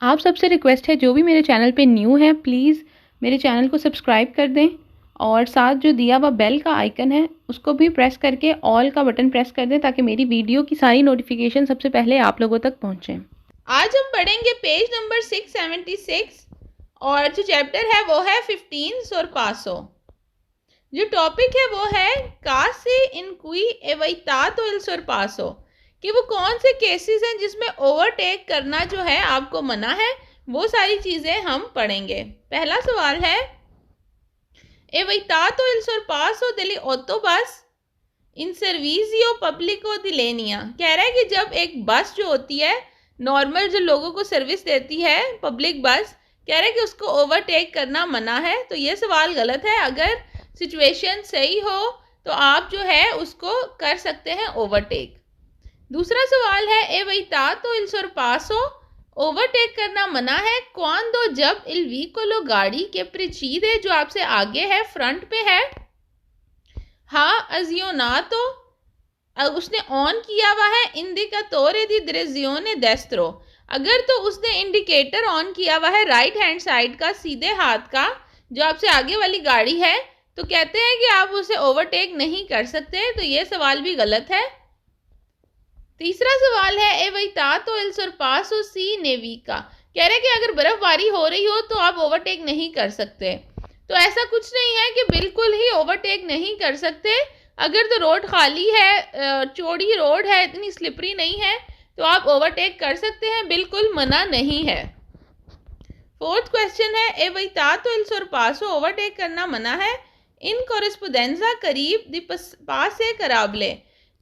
आप सबसे रिक्वेस्ट है, जो भी मेरे चैनल पे न्यू है प्लीज़ मेरे चैनल को सब्सक्राइब कर दें और साथ जो दिया हुआ बेल का आइकन है उसको भी प्रेस करके ऑल का बटन प्रेस कर दें ताकि मेरी वीडियो की सारी नोटिफिकेशन सबसे पहले आप लोगों तक पहुंचे। आज हम पढ़ेंगे पेज नंबर 676 और जो चैप्टर है वो है 15 sorpasso। जो टॉपिक है वो है कासे इन क्वी एवैतातो इल sorpasso, कि वो कौन से केसेस हैं जिसमें ओवरटेक करना जो है आपको मना है। वो सारी चीज़ें हम पढ़ेंगे। पहला सवाल है एवैतातो इल sorpasso delle autobus इन सर्विसियो पब्लिको दी लेनिया। कह रहा है कि जब एक बस जो होती है नॉर्मल जो लोगों को सर्विस देती है पब्लिक बस, कह रहा है कि उसको ओवरटेक करना मना है। तो ये सवाल गलत है। अगर सिचुएशन सही हो तो आप जो है उसको कर सकते हैं ओवरटेक। दूसरा सवाल है एवैतातो इल sorpasso ओवरटेक करना मना है क्वांदो जब इल व्हीकलो गाड़ी के प्रीसीदे, जो आपसे आगे है फ्रंट पे है, हाँ azionato उसने ऑन किया हुआ है indicatore di direzione destro, अगर तो उसने इंडिकेटर ऑन किया हुआ है राइट हैंड साइड का सीधे हाथ का जो आपसे आगे वाली गाड़ी है, तो कहते हैं कि आप उसे ओवरटेक नहीं कर सकते। तो ये सवाल भी गलत है। तीसरा सवाल है एवैतातो इल sorpasso si nevica। कह रहे हैं कि अगर बर्फबारी हो रही हो तो आप ओवरटेक नहीं कर सकते। तो ऐसा कुछ नहीं है कि बिल्कुल ही ओवरटेक नहीं कर सकते। अगर तो रोड खाली है, चौड़ी रोड है, इतनी स्लिपरी नहीं है, तो आप ओवरटेक कर सकते हैं, बिल्कुल मना नहीं है। फोर्थ क्वेश्चन है एवैतातो इल sorpasso ओवरटेक करना मना है इन कोरेस्पोंडेंजा करीब दी पासे कराबले।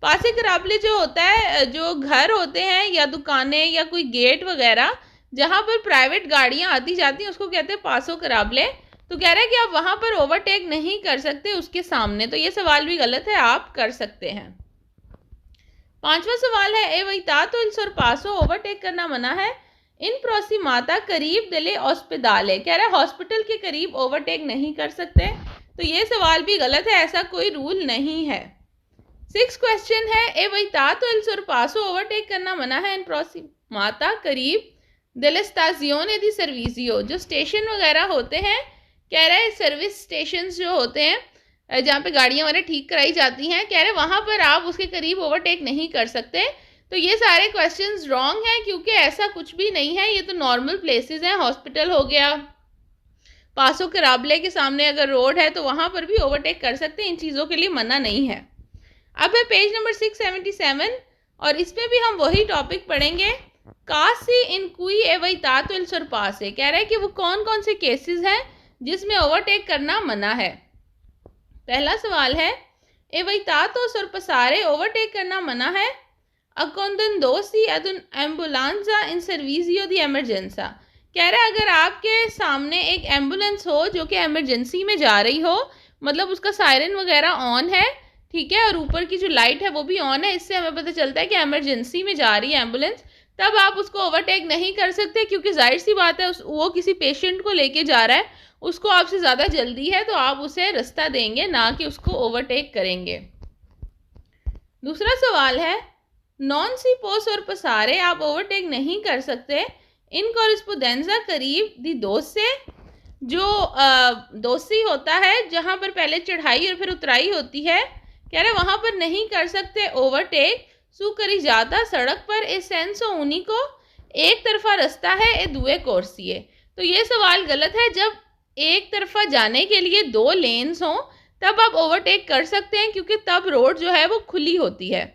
पासे कराबले जो होता है, जो घर होते हैं या दुकानें या कोई गेट वगैरह जहाँ पर प्राइवेट गाड़ियाँ आती जाती हैं, उसको कहते हैं पासो कराबले। तो कह रहा है कि आप वहाँ पर ओवरटेक नहीं कर सकते उसके सामने। तो ये सवाल भी गलत है, आप कर सकते हैं। पांचवा सवाल है एवैतातो इल sorpasso ओवरटेक करना मना है इन प्रोसिमाता करीब दिले ओस्पिदाले। कह रहा है हॉस्पिटल के करीब ओवरटेक नहीं कर सकते। तो ये सवाल भी गलत है, ऐसा कोई रूल नहीं है। सिक्स क्वेश्चन है एवैतातो इल sorpasso ओवरटेक करना मना है इन प्रोसिमाता करीब दिले stazione di servizio, जो स्टेशन वगैरह होते हैं। कह रहा है सर्विस स्टेशन जो होते हैं जहाँ पे गाड़ियाँ वगैरह ठीक कराई जाती हैं, कह रहे वहाँ पर आप उसके करीब ओवरटेक नहीं कर सकते। तो ये सारे क्वेश्चंस रॉन्ग हैं क्योंकि ऐसा कुछ भी नहीं है। ये तो नॉर्मल प्लेसेस हैं, हॉस्पिटल हो गया, पासो कराबले के सामने अगर रोड है तो वहाँ पर भी ओवरटेक कर सकते हैं, इन चीज़ों के लिए मना नहीं है। अब है पेज नंबर 677 और इसमें भी हम वही टॉपिक पढ़ेंगे कासी इन क्वी एवैतातो इल sorpasso। कह रहा है कि वो कौन कौन से केसेस हैं जिसमें ओवरटेक करना मना है। पहला सवाल है एवैतातो sorpassare ओवरटेक करना मना है accondandosi ad un'ambulanza in servizio di emergenza। कह रहा है अगर आपके सामने एक एम्बुलेंस हो जो कि एमरजेंसी में जा रही हो, मतलब उसका सायरन वगैरह ऑन है, ठीक है, और ऊपर की जो लाइट है वो भी ऑन है, इससे हमें पता चलता है कि एमरजेंसी में जा रही है एम्बुलेंस। तब आप उसको ओवरटेक नहीं कर सकते क्योंकि जाहिर सी बात है वो किसी पेशेंट को लेके जा रहा है, उसको आपसे ज़्यादा जल्दी है, तो आप उसे रास्ता देंगे, ना कि उसको ओवरटेक करेंगे। दूसरा सवाल है नॉन सी पोस और पसारे आप ओवरटेक नहीं कर सकते इन कोरेस्पोंडेंजा करीब दी दोस्त से। जो दोस्ती होता है जहाँ पर पहले चढ़ाई और फिर उतराई होती है, कह रहे वहाँ पर नहीं कर सकते ओवरटेक। सू करी जाता सड़क पर ए सेंसो उन्हीं को एक तरफा रास्ता है ए दुए कोर्सिए। तो ये सवाल गलत है। जब एक तरफा जाने के लिए दो लेन्स हों तब आप ओवरटेक कर सकते हैं क्योंकि तब रोड जो है वो खुली होती है।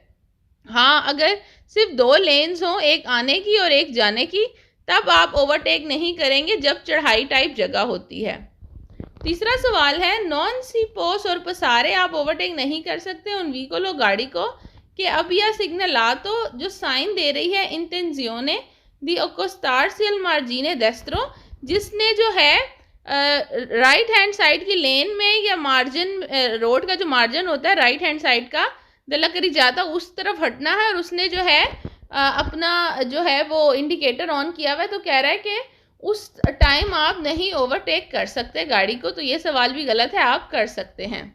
हाँ, अगर सिर्फ दो लेन्स हों, एक आने की और एक जाने की, तब आप ओवरटेक नहीं करेंगे जब चढ़ाई टाइप जगह होती है। तीसरा सवाल है नॉन सी पोस और पसारे आप ओवरटेक नहीं कर सकते उन व्हीकल गाड़ी को कि अब यह सिग्नल आ तो जो साइन दे रही है इंटेंजियोने दी accostarsi al margine destro, जिसने जो है राइट हैंड साइड की लेन में या मार्जिन, रोड का जो मार्जिन होता है राइट हैंड साइड का, दला करी जाता उस तरफ हटना है और उसने जो है अपना जो है वो इंडिकेटर ऑन किया हुआ है। तो कह रहा है कि उस टाइम आप नहीं ओवरटेक कर सकते गाड़ी को। तो ये सवाल भी गलत है, आप कर सकते हैं।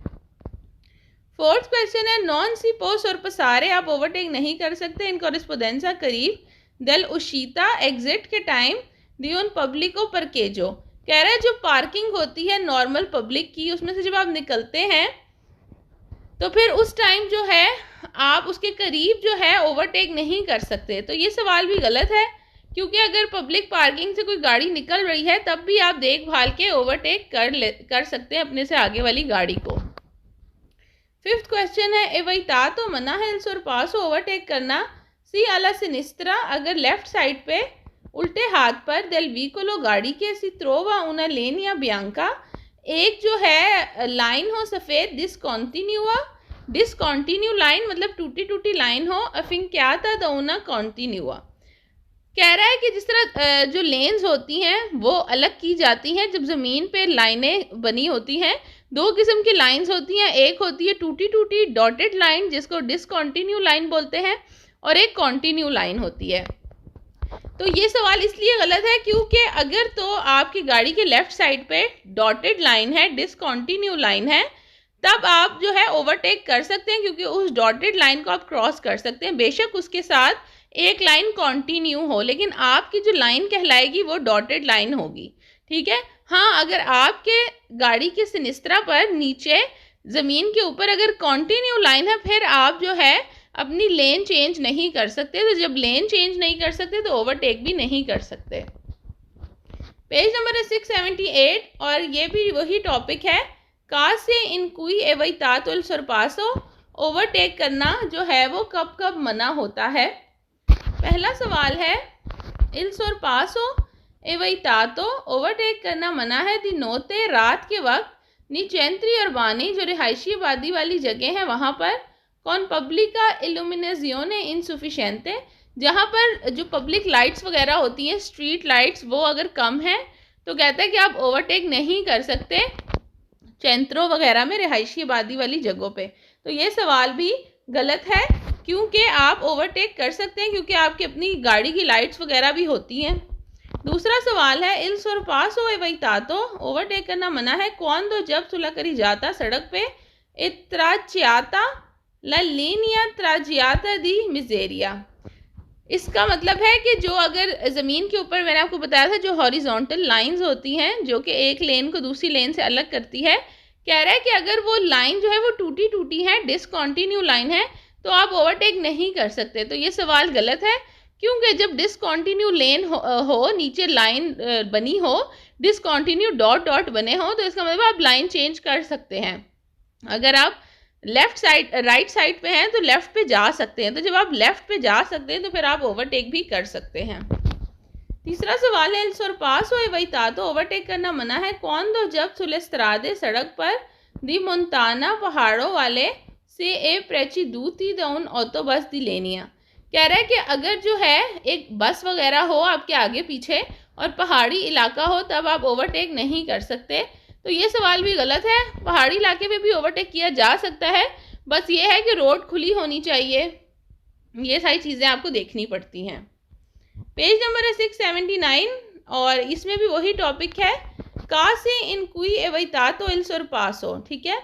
फोर्थ क्वेश्चन है नॉन सी पोस और पसारे आप ओवरटेक नहीं कर सकते इन कोरेस्पोंडेंसा करीब दल उशीता एग्जिट के टाइम दी उन पब्लिको परकेजो। कह रहा है जो पार्किंग होती है नॉर्मल पब्लिक की, उसमें से जब आप निकलते हैं तो फिर उस टाइम जो है आप उसके करीब जो है ओवरटेक नहीं कर सकते। तो ये सवाल भी गलत है, क्योंकि अगर पब्लिक पार्किंग से कोई गाड़ी निकल रही है तब भी आप देखभाल के ओवरटेक कर सकते हैं अपने से आगे वाली गाड़ी को। फिफ्थ क्वेश्चन है, एवैतातो मना है इल sorpasso ओवरटेक करना सी अला सिनिस्त्रा, अगर लेफ्ट साइड पे उल्टे हाथ पर del vicolo गाड़ी के सी trova una linea bianca, एक जो है लाइन हो सफ़ेद डिसकॉन्टिन्यू लाइन मतलब टूटी टूटी लाइन हो, अफिंक्याता द una continua। कह रहा है कि जिस तरह जो लेन्स होती हैं वो अलग की जाती हैं जब ज़मीन पे लाइनें बनी होती हैं। दो किस्म की लाइंस होती हैं, एक होती है टूटी टूटी डॉटेड लाइन जिसको डिसकॉन्टिन्यू लाइन बोलते हैं, और एक कॉन्टिन्यू लाइन होती है। तो ये सवाल इसलिए गलत है क्योंकि अगर तो आपकी गाड़ी के लेफ़्ट साइड पे डॉटेड लाइन है, डिसकॉन्टिन्यू लाइन है, तब आप जो है ओवरटेक कर सकते हैं, क्योंकि उस डॉटेड लाइन को आप क्रॉस कर सकते हैं। बेशक उसके साथ एक लाइन कॉन्टिन्यू हो, लेकिन आपकी जो लाइन कहलाएगी वो डॉटेड लाइन होगी, ठीक है। हाँ, अगर आपके गाड़ी के सिनिस्त्रा पर नीचे ज़मीन के ऊपर अगर कॉन्टिन्यू लाइन है, फिर आप जो है अपनी लेन चेंज नहीं कर सकते। तो जब लेन चेंज नहीं कर सकते तो ओवरटेक भी नहीं कर सकते। पेज नंबर है 678, और ये भी वही टॉपिक है, कासे इन कुई एवैतातो इल sorpasso, ओवरटेक करना जो है वो कब कब मना होता है। पहला सवाल है, इल sorpasso एवैतातो ओवरटेक करना मना है दी नोते, रात के वक्त, नी centri urbani जो रिहायशी आबादी वाली जगह है वहाँ पर, कौन पब्लिका इल्यूमिनेजियोने इनसुफिशिएंटे, जहाँ पर जो पब्लिक लाइट्स वगैरह होती हैं, स्ट्रीट लाइट्स, वो अगर कम है तो कहता है कि आप ओवरटेक नहीं कर सकते चेंत्रो वगैरह में, रिहायशी आबादी वाली जगहों पे। तो ये सवाल भी गलत है, क्योंकि आप ओवरटेक कर सकते हैं क्योंकि आपकी अपनी गाड़ी की लाइट्स वगैरह भी होती हैं। दूसरा सवाल है, इल sorpasso एवैतातो ओवरटेक करना मना है कौन दो जब सुलह करी जाता सड़क पे, इत्राचियाता ला लीनिया ट्राजियाता दी मिजेरिया। इसका मतलब है कि जो अगर ज़मीन के ऊपर, मैंने आपको बताया था, जो हॉरिजॉन्टल लाइंस होती हैं जो कि एक लेन को दूसरी लेन से अलग करती है, कह रहा है कि अगर वो लाइन जो है वो टूटी टूटी है, डिसकॉन्टिन्यू लाइन है, तो आप ओवरटेक नहीं कर सकते। तो ये सवाल गलत है, क्योंकि जब डिसकॉन्टिन्यू लेन हो नीचे लाइन बनी हो, डिसकॉन्टिन्यू डॉट डॉट बने हो, तो इसका मतलब आप लाइन चेंज कर सकते हैं। अगर आप लेफ़्ट साइड राइट साइड पे हैं तो लेफ़्ट पे जा सकते हैं, तो जब आप लेफ़्ट पे जा सकते हैं तो फिर आप ओवरटेक भी कर सकते हैं। तीसरा सवाल है, इल sorpasso एवैतातो ओवरटेक करना मना है कौन दो जब सुले स्त्रादे सड़क पर दी मोन्ताना पहाड़ों वाले से ए प्रेचिदूती दउन ऑटो बस दी लेनिया। कह रहा है कि अगर जो है एक बस वगैरह हो आपके आगे पीछे और पहाड़ी इलाका हो, तब आप ओवरटेक नहीं कर सकते। तो ये सवाल भी गलत है, पहाड़ी इलाके में भी ओवरटेक किया जा सकता है, बस ये है कि रोड खुली होनी चाहिए। ये सारी चीज़ें आपको देखनी पड़ती हैं। पेज नंबर है 679, और इसमें भी वही टॉपिक है, कासे इन कुई एवैतातो इल sorpasso, ठीक है।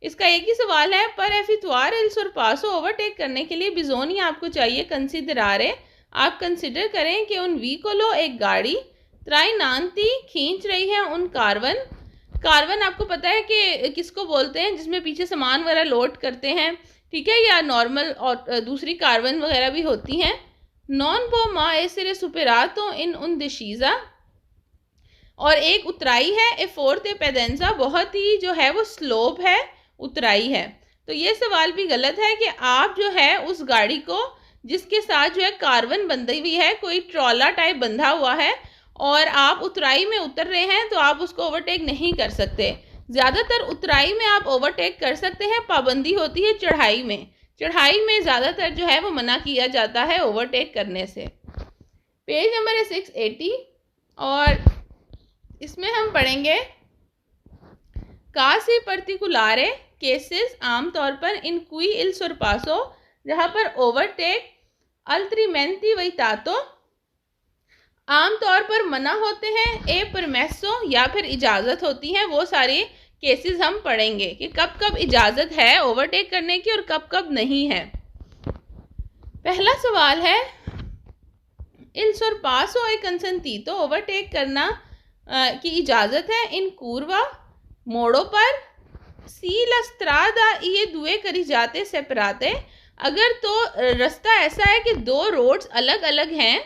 इसका एक ही सवाल है, पर एफितवार इल sorpasso ओवरटेक करने के लिए बिजोनी आपको चाहिए कंसिडरारे, आप कंसिडर करें कि उन व्हीकलो एक गाड़ी, त्राइनांती खींच रही है उन कार्वन आपको पता है कि किसको बोलते हैं, जिसमें पीछे सामान वगैरह लोड करते हैं, ठीक है, या नॉर्मल और दूसरी कार्वन वगैरह भी होती हैं। नॉन पो मा एसरे सुपेरातो इन उन दिशीज़ा, और एक उतराई है, ए फोर्थ पेडेंजा, बहुत ही जो है वो स्लोप है, उतराई है। तो ये सवाल भी गलत है कि आप जो है उस गाड़ी को जिसके साथ जो है कार्वन बंधी हुई है, कोई ट्रॉला टाइप बंधा हुआ है, और आप उतराई में उतर रहे हैं, तो आप उसको ओवरटेक नहीं कर सकते। ज़्यादातर उतराई में आप ओवरटेक कर सकते हैं, पाबंदी होती है चढ़ाई में। चढ़ाई में ज़्यादातर जो है वो मना किया जाता है ओवरटेक करने से। पेज नंबर है 680, और इसमें हम पढ़ेंगे कासी पर्टिकुलारे केसेस, आमतौर पर इन कुई इल sorpasso, जहाँ पर ओवरटेक अल्ट्रीमेंटी एवैतातो आमतौर पर मना होते हैं, ए परमेसो या फिर इजाज़त होती है। वो सारे केसेस हम पढ़ेंगे कि कब कब इजाज़त है ओवरटेक करने की और कब कब नहीं है। पहला सवाल है, इल sorpasso e consentito ओवरटेक करना की इजाज़त है इन curva मोड़ों पर, सी la strada ये दुए करी जाते सेपराते, अगर तो रास्ता ऐसा है कि दो रोड्स अलग अलग हैं,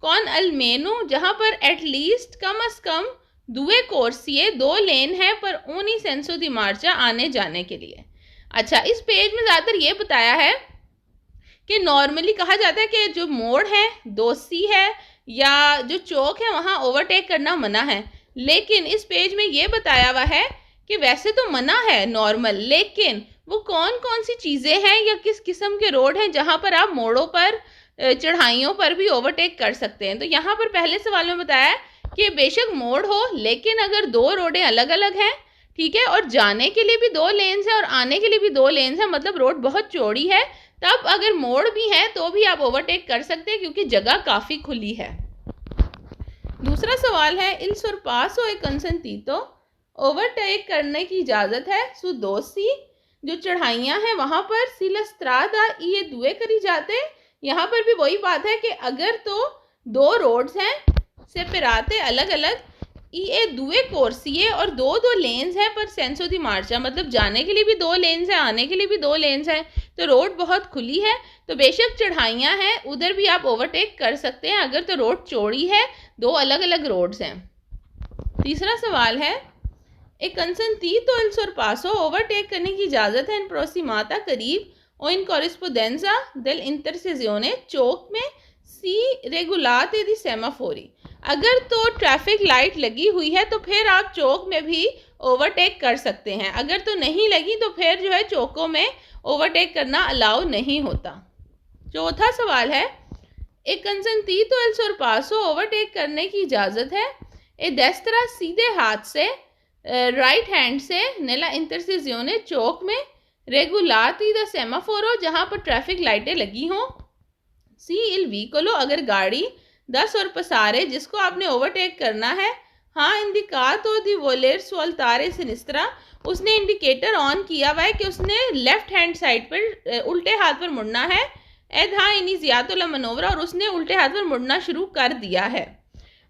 कौन अलमेनू जहाँ पर एटलीस्ट कम अज़ कम दुए कोर्सिए दो लेन है पर ऊनी सेंसो दी मार्चा आने जाने के लिए। अच्छा, इस पेज में ज़्यादातर ये बताया है कि नॉर्मली कहा जाता है कि जो मोड़ है, दोसी है या जो चौक है वहाँ ओवरटेक करना मना है, लेकिन इस पेज में ये बताया हुआ है कि वैसे तो मना है नॉर्मल, लेकिन वो कौन कौन सी चीज़ें हैं या किस किस्म के रोड हैं जहाँ पर आप मोड़ों पर, चढ़ाइयों पर भी ओवरटेक कर सकते हैं। तो यहाँ पर पहले सवाल में बताया कि बेशक मोड़ हो, लेकिन अगर दो रोडें अलग अलग हैं, ठीक है, और जाने के लिए भी दो लेन्स हैं और आने के लिए भी दो लेन्स हैं, मतलब रोड बहुत चौड़ी है, तब अगर मोड़ भी है तो भी आप ओवरटेक कर सकते हैं क्योंकि जगह काफ़ी खुली है। दूसरा सवाल है इल sorpasso e consentito ओवरटेक करने की इजाज़त है सु दोसी जो चढ़ाइयाँ हैं वहाँ पर, सी la strada ये दुए करी जाते। यहाँ पर भी वही बात है कि अगर तो दो रोड्स हैं सेपराते अलग अलग, ये दुए कोर्सिए और दो दो लेन्स हैं पर सेंसो दी मार्चा, मतलब जाने के लिए भी दो लेन्स हैं, आने के लिए भी दो लेन्स हैं, तो रोड बहुत खुली है, तो बेशक चढ़ाइयाँ हैं उधर भी आप ओवरटेक कर सकते हैं अगर तो रोड चौड़ी है, दो अलग अलग रोड्स हैं। तीसरा सवाल है एक consentito il sorpasso ओवरटेक करने की इजाज़त है इन प्रोसिमाता करीब और इन corrispondenza del intersezione चौक में, सी regolate di semafori अगर तो ट्रैफिक लाइट लगी हुई है तो फिर आप चौक में भी ओवरटेक कर सकते हैं, अगर तो नहीं लगी तो फिर जो है चौकों में ओवरटेक करना अलाउ नहीं होता। चौथा सवाल है एक consentito il sorpasso ओवरटेक करने की इजाज़त है ए destra सीधे हाथ से, राइट हैंड से, नेला इंटरसेजियोने चौक में, रेगुलाती द सेमाफोरो जहाँ पर ट्रैफिक लाइटें लगी हों, सी इल व्हीकलो अगर गाड़ी 10 और पसारे जिसको आपने ओवरटेक करना है, हाँ इंडिकातो दी वोलेर सोल्तारे सिनिस्त्रा उसने इंडिकेटर ऑन किया हुआ है कि उसने लेफ्ट हैंड साइड पर उल्टे हाथ पर मुड़ना है, एद हाँ इनिजियातोला मनोवरा और उसने उल्टे हाथ पर मुड़ना शुरू कर दिया है।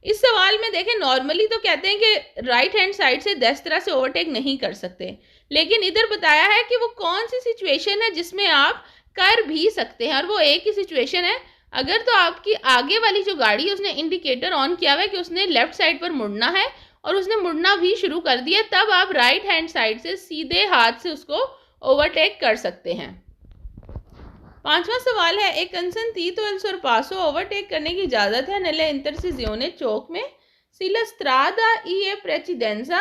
इस सवाल में देखें नॉर्मली तो कहते हैं कि राइट हैंड साइड से 10 तरह से ओवरटेक नहीं कर सकते, लेकिन इधर बताया है कि वो कौन सी सिचुएशन है जिसमें आप कर भी सकते हैं, और वो एक ही सिचुएशन है अगर तो आपकी आगे वाली जो गाड़ी है उसने इंडिकेटर ऑन किया हुआ है कि उसने लेफ्ट साइड पर मुड़ना है और उसने मुड़ना भी शुरू कर दिया, तब आप राइट हैंड साइड से सीधे हाथ से उसको ओवरटेक कर सकते हैं। पांचवा सवाल है एक consentito il sorpasso ओवरटेक करने की इजाज़त है nelle intersezione चौक में, सी la strada e precedenza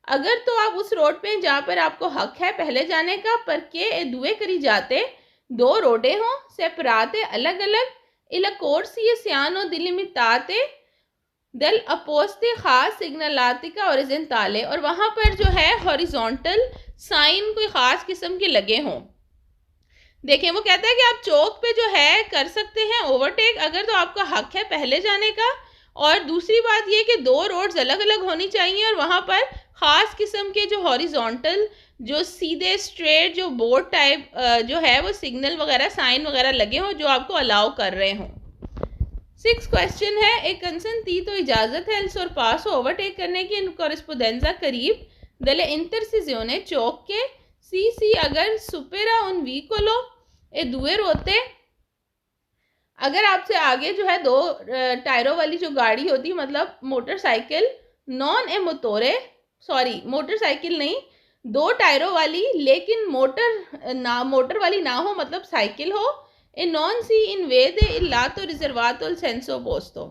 अगर तो आप उस रोड पे जहाँ पर आपको हक है पहले जाने का, पर के दुए करी जाते दो रोडें हों सेपराते अलग अलग, il corsi siano delimitate del opposte खास सिग्नलातिका ओरिजेंटाले और वहाँ पर जो है हॉरिजॉन्टल साइन कोई ख़ास किस्म के लगे हों। देखें वो कहता है कि आप चौक पे जो है कर सकते हैं ओवरटेक अगर तो आपका हक है पहले जाने का, और दूसरी बात ये कि दो रोड्स अलग अलग होनी चाहिए और वहाँ पर ख़ास किस्म के जो हॉरिजॉन्टल जो सीधे स्ट्रेट जो बोर्ड टाइप जो है वो सिग्नल वगैरह साइन वगैरह लगे हों जो आपको अलाउ कर रहे हों। 6 क्वेश्चन है एक consentito इजाज़त है il sorpasso ओवरटेक करने की इन corrispondenza करीब delle intersezione चौक के, सी अगर सुपेरा उन व्हीकलो ए दुए रोते अगर आपसे आगे जो है दो टायरों वाली जो गाड़ी होती मतलब मोटरसाइकिल, नॉन ए मोटोरे सॉरी मोटरसाइकिल नहीं दो टायरों वाली लेकिन मोटर वाली ना हो मतलब साइकिल हो, ए नॉन सी इन वेदे इल्लातो रिजर्वातो सेंसो पोस्तो,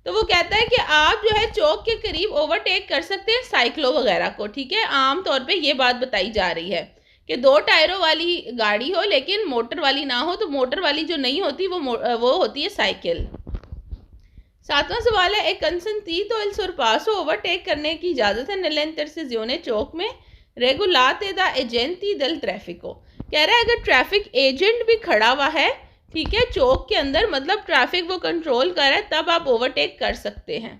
तो वो कहता है कि आप जो है चौक के करीब ओवरटेक कर सकते हैं साइकिलों वगैरह को, ठीक है। आम तौर पे ये बात बताई जा रही है कि दो टायरों वाली गाड़ी हो लेकिन मोटर वाली ना हो, तो मोटर वाली जो नहीं होती वो होती है साइकिल। 7वां सवाल है एक consentito il sorpasso ओवरटेक करने की इजाज़त है nelle intersezione चौक में, regolate da agenti del traffico कह रहा है अगर ट्रैफिक एजेंट भी खड़ा हुआ है, ठीक है, चौक के अंदर मतलब ट्रैफिक वो कंट्रोल कर रहा है, तब आप ओवरटेक कर सकते हैं।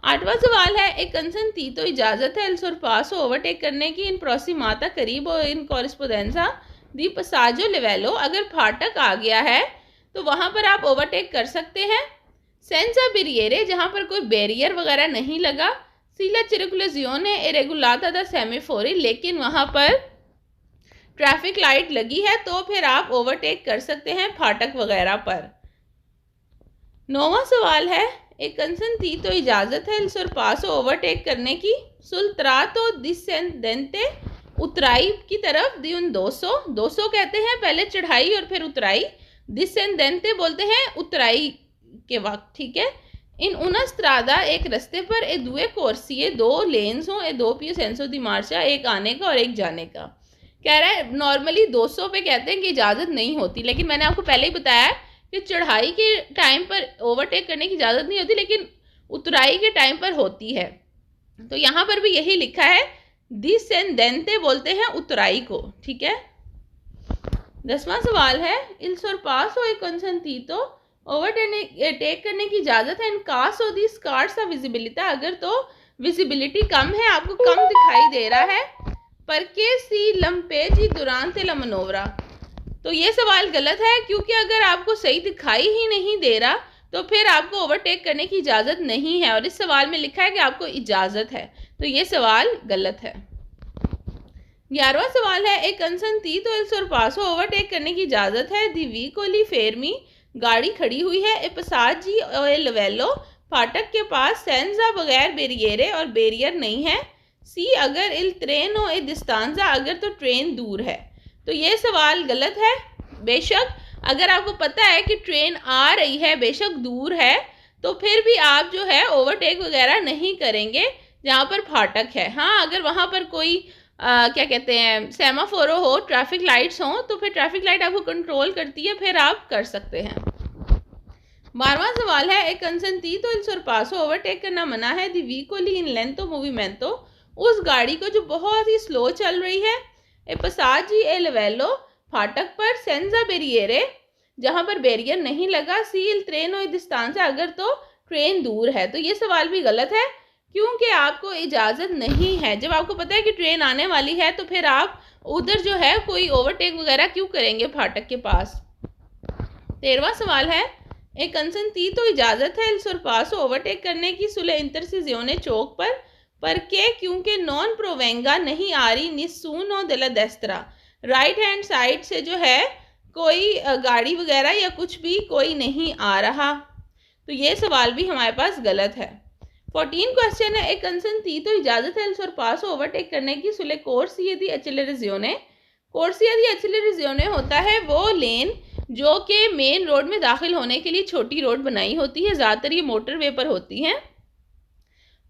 8वां सवाल है एक consentito इजाज़त है il sorpasso ओवरटेक करने की इन prosimata करीब और इन corrispondenza di passaggio livello अगर फाटक आ गया है तो वहाँ पर आप ओवरटेक कर सकते हैं। सेंजा बेरियरे, जहाँ पर कोई बैरियर वगैरह नहीं लगा। सीला चिरकुलजियोने ए रेगुलाता दा सेमाफोरी, लेकिन वहाँ पर ट्रैफिक लाइट लगी है, तो फिर आप ओवरटेक कर सकते हैं फाटक वगैरह पर। 9वां सवाल है, एक कंसेंटीतो इजाज़त है इल sorpasso ओवरटेक करने की sul trato discendente उतराई की तरफ दी उन 200 कहते हैं पहले चढ़ाई और फिर उतराई, डिसेंडेंटे बोलते हैं उतराई के वक्त, ठीक है। इन una strada, एक रास्ते पर ए दुए कोर्सिए, 2 लेन्स हों, ए 2 più senso di marcia, एक आने का और एक जाने का। कह रहा है नॉर्मली 200 पे कहते हैं कि इजाज़त नहीं होती, लेकिन मैंने आपको पहले ही बताया कि चढ़ाई के टाइम पर ओवरटेक करने की इजाज़त नहीं होती, लेकिन उतराई के टाइम पर होती है। तो यहाँ पर भी यही लिखा है, डिसेंडेंटे बोलते हैं उतराई को, ठीक है। 10वां सवाल है, इल sorpasso e consentito ओवरटेक करने की इजाज़त है इन caso di scarsa visibilità, अगर तो विजिबिलिटी कम है, आपको कम दिखाई दे रहा है, perché si lampeggi durante la manovra। तो ये सवाल गलत है, क्योंकि अगर आपको सही दिखाई ही नहीं दे रहा तो फिर आपको ओवरटेक करने की इजाज़त नहीं है, और इस सवाल में लिखा है कि आपको इजाज़त है, तो ये सवाल गलत है। 11वां सवाल है, एक consentito il sorpasso ओवरटेक करने की इजाज़त है दी vicoli fermi, गाड़ी खड़ी हुई है, ए passaggi e livello, फाटक के पास, सेंजा बगैर बेरियरे, और बेरियर नहीं है, सी अगर इल treno e distanza, अगर तो ट्रेन दूर है। तो ये सवाल गलत है। बेशक अगर आपको पता है कि ट्रेन आ रही है, बेशक दूर है, तो फिर भी आप जो है ओवरटेक वगैरह नहीं करेंगे जहाँ पर फाटक है। हाँ, अगर वहाँ पर कोई क्या कहते हैं सेमाफोरो हो, ट्रैफिक लाइट्स हों, तो फिर ट्रैफिक लाइट आपको कंट्रोल करती है, फिर आप कर सकते हैं। 12वां सवाल है, एक consentito il sorpasso ओवरटेक करना मना है दी vicoli in lento movimento, उस गाड़ी को जो बहुत ही स्लो चल रही है, ए passaggi e livello, फाटक पर, सेंजा बेरियरे, जहाँ पर बैरियर नहीं लगा, सी इल treno e distanza, अगर तो ट्रेन दूर है। तो ये सवाल भी गलत है, क्योंकि आपको इजाज़त नहीं है। जब आपको पता है कि ट्रेन आने वाली है, तो फिर आप उधर जो है कोई ओवरटेक वगैरह क्यों करेंगे फाटक के पास। 13वां सवाल है, एक consentito इजाज़त है इल sorpasso ओवरटेक करने की सुले इंटरसिजियोने चौक पर के, क्योंकि नॉन प्रोवेंगा नहीं आ रही निस्सूनो देला डेस्त्रा, राइट हैंड साइड से जो है कोई गाड़ी वगैरह या कुछ भी कोई नहीं आ रहा। तो ये सवाल भी हमारे पास गलत है। 14 क्वेश्चन है, एक consentito इजाज़त है इल sorpasso ओवरटेक करने की Sule corsia di accelerazione, corsia di accelerazione होता है वो लेन जो कि मेन रोड में दाखिल होने के लिए छोटी रोड बनाई होती है, ज़्यादातर ये मोटरवे पर होती हैं।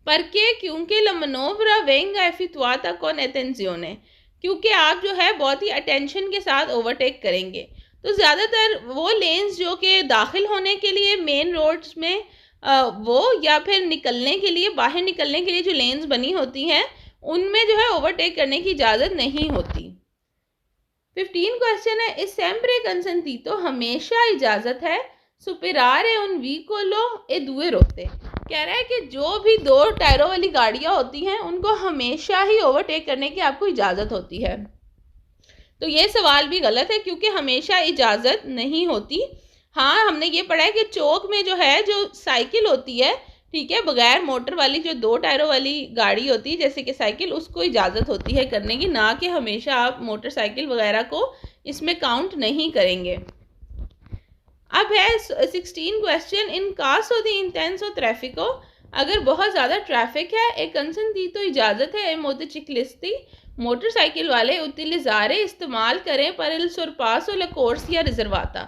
परके क्योंकि la manovra venga effettuata con attenzione, क्योंकि आप जो है बहुत ही अटेंशन के साथ ओवरटेक करेंगे। तो ज़्यादातर वो लेन्स जो कि दाखिल होने के लिए मेन रोड्स में वो, या फिर निकलने के लिए, बाहर निकलने के लिए जो लेन्स बनी होती हैं, उनमें जो है ओवरटेक करने की इजाज़त नहीं होती। 15 क्वेश्चन है, इस sempre consentito हमेशा इजाज़त है superare un vicolo e due rotte, कह रहा है कि जो भी 2 टायरों वाली गाड़ियाँ होती हैं उनको हमेशा ही ओवरटेक करने की आपको इजाज़त होती है। तो ये सवाल भी गलत है, क्योंकि हमेशा इजाज़त नहीं होती। हाँ, हमने ये पढ़ा है कि चौक में जो है जो साइकिल होती है, ठीक है, बगैर मोटर वाली जो 2 टायरों वाली गाड़ी होती है जैसे कि साइकिल, उसको इजाज़त होती है करने की, ना कि हमेशा आप मोटरसाइकिल वगैरह को इसमें काउंट नहीं करेंगे। अब है 16 क्वेश्चन, इन caso di intenso traffico, अगर बहुत ज़्यादा ट्रैफिक है, एक consentito इजाज़त है मोटरसाइकिलिस्टी, मोटरसाइकिल वाले utilizzare इस्तेमाल करें पर il sorpasso la corsia riservata,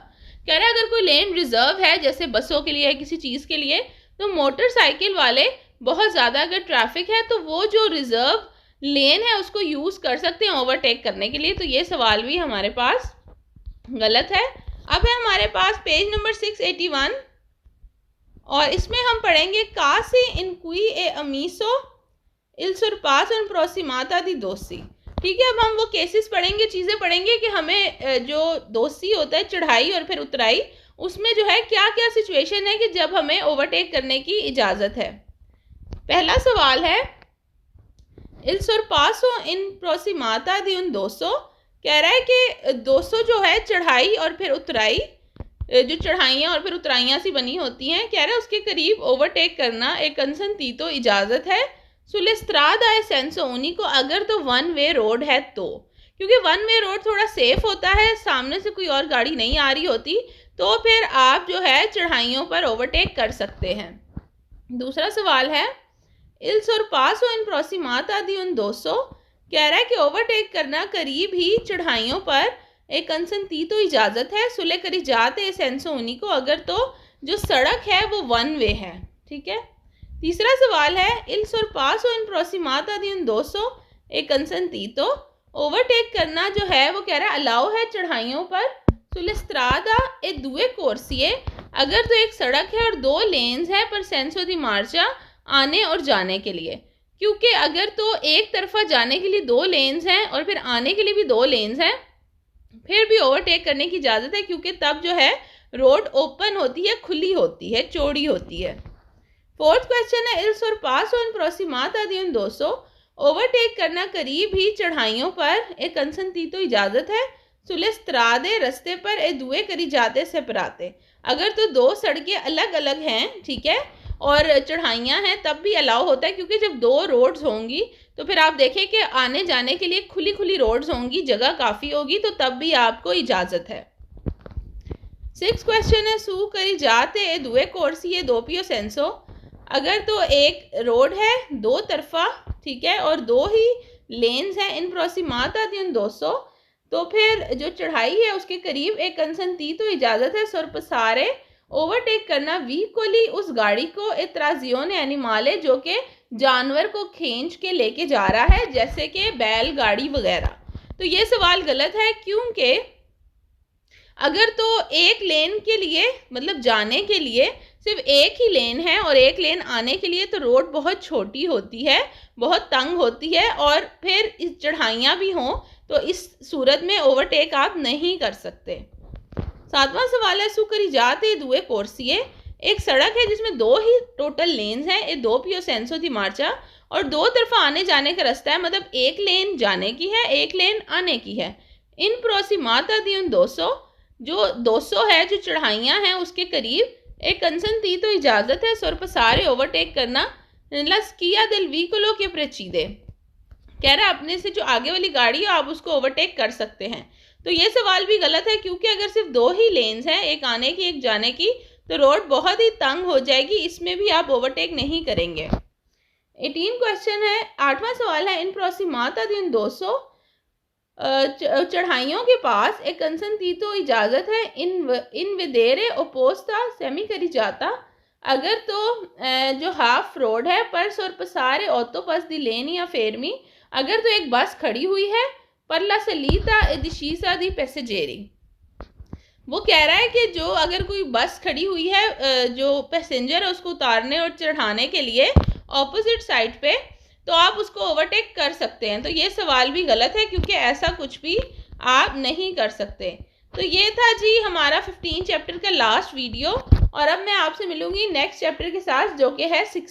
कह रहे हैं अगर कोई लेन रिजर्व है जैसे बसों के लिए, किसी चीज़ के लिए, तो मोटरसाइकिल वाले बहुत ज़्यादा अगर ट्रैफिक है तो वो जो रिजर्व लेन है उसको यूज़ कर सकते हैं ओवरटेक करने के लिए। तो ये सवाल भी हमारे पास गलत है। अब है हमारे पास पेज नंबर 681, और इसमें हम पढ़ेंगे casi in cui e amiso il sorpasso in proximata di dossi, ठीक है। अब हम वो केसेस पढ़ेंगे, चीज़ें पढ़ेंगे कि हमें जो दोसी होता है, चढ़ाई और फिर उतराई, उसमें जो है क्या क्या सिचुएशन है कि जब हमें ओवरटेक करने की इजाज़त है। पहला सवाल है, il sorpasso in proximata di un dosso, कह रहा है कि 200 जो है चढ़ाई और फिर उतराई जो चढ़ाइयाँ और फिर उतराइयाँ सी बनी होती हैं, कह रहे हैं उसके करीब ओवरटेक करना एक कंसंतीतो इजाज़त है, सुlle strada e senso unico, अगर तो वन वे रोड है तो, क्योंकि वन वे रोड थोड़ा सेफ होता है, सामने से कोई और गाड़ी नहीं आ रही होती, तो फिर आप जो है चढ़ाइयों पर ओवरटेक कर सकते हैं। दूसरा सवाल है il sorpasso in prossimità di un dosso, कह रहा है कि ओवरटेक करना करीब ही चढ़ाइयों पर एक कंसंतीतो इजाज़त है, सुले करी जाते सेंसो उनिको, अगर तो जो सड़क है वो वन वे है। ठीक है। तीसरा सवाल है il sorpasso in prossimità di un dosso e consentito, overtake करना जो है वो कह रहा है अलाउ है चढ़ाइयों पर, sulle strada e due corsie, अगर तो एक सड़क है और दो लेन्स है, पर सेंसो दी मार्चा, आने और जाने के लिए, क्योंकि अगर तो एक तरफा जाने के लिए दो लेन्स हैं और फिर आने के लिए भी दो लेन्स हैं, फिर भी ओवरटेक करने की इजाज़त है, क्योंकि तब जो है रोड ओपन होती है, खुली होती है, चौड़ी होती है। फोर्थ क्वेश्चन है il sorpasso in prossimità di un dosso, overtake करना करीब ही चढ़ाइयों पर एक कंसंतीतो इजाज़त है, सुले स्त्रादे, रस्ते पर, ए दुए करी जाते सेपराते, अगर तो दो सड़कें अलग अलग हैं, ठीक है, और चढ़ाइयाँ हैं, तब भी अलाउ होता है, क्योंकि जब दो रोड्स होंगी तो फिर आप देखें कि आने जाने के लिए खुली खुली रोड्स होंगी, जगह काफ़ी होगी, तो तब भी आपको इजाज़त है। सिक्स क्वेश्चन है सू करी जाते ए दुए कोर्सी ए दोपियो सेंसो, अगर तो एक रोड है दो तरफा, ठीक है, और दो ही लेन्स हैं, इन प्रोसिमाता दी उन 200, तो फिर जो चढ़ाई है उसके करीब एक कंसंतीतो इजाज़त है, सरपसारे, ओवरटेक करना व्हीकली, उस गाड़ी को, इत्राजियोने एनिमाले, जो कि जानवर को खींच के लेके जा रहा है, जैसे कि बैलगाड़ी वगैरह। तो ये सवाल गलत है, क्योंकि अगर तो एक लेन के लिए, मतलब जाने के लिए सिर्फ एक ही लेन है और एक लेन आने के लिए, तो रोड बहुत छोटी होती है, बहुत तंग होती है, और फिर इस चढ़ाइयाँ भी हों तो इस सूरत में ओवरटेक आप नहीं कर सकते। सातवां सवाल है सुकरी जाते दुए कोर्सिए, एक सड़क है जिसमें दो ही टोटल लेन्स हैं, ये दो पियो सेंसो दी मार्चा, और दो तरफा आने जाने का रास्ता है, मतलब एक लेन जाने की है, एक लेन आने की है। इन प्रोसिमाता दी उन 200, जो 200 है, जो चढ़ाइयाँ हैं उसके करीब एक कंसंतीतो इजाज़त है, सरपसारे, ओवरटेक करना, लस्किया दिल व्हीकलो के प्रेचीदे, कह रहा है अपने से जो आगे वाली गाड़ी है आप उसको ओवरटेक कर सकते हैं। तो ये सवाल भी गलत है, क्योंकि अगर सिर्फ दो ही लेन्स हैं, एक आने की एक जाने की, तो रोड बहुत ही तंग हो जाएगी, इसमें भी आप ओवरटेक नहीं करेंगे। 18 क्वेश्चन है, आठवां सवाल है इन प्रोसिमाता दी उन 200, चढ़ाइयों के पास एक कंसंतीतो इजाज़त है, इन विदेरे ओपोस्ता सेमी करी जाता, अगर तो जो हाफ रोड है पर सरपसारे ऑटोपस दी लेन या फेरमी, अगर तो एक बस खड़ी हुई है पर ला सलीता एदिशीसा दी पैसेजेरी, वो कह रहा है कि जो अगर कोई बस खड़ी हुई है जो पैसेंजर है उसको उतारने और चढ़ाने के लिए ऑपोजिट साइड पे, तो आप उसको ओवरटेक कर सकते हैं। तो ये सवाल भी गलत है, क्योंकि ऐसा कुछ भी आप नहीं कर सकते। तो ये था जी हमारा 15 चैप्टर का लास्ट वीडियो, और अब मैं आपसे मिलूंगी नेक्स्ट चैप्टर के साथ, जो कि है 6।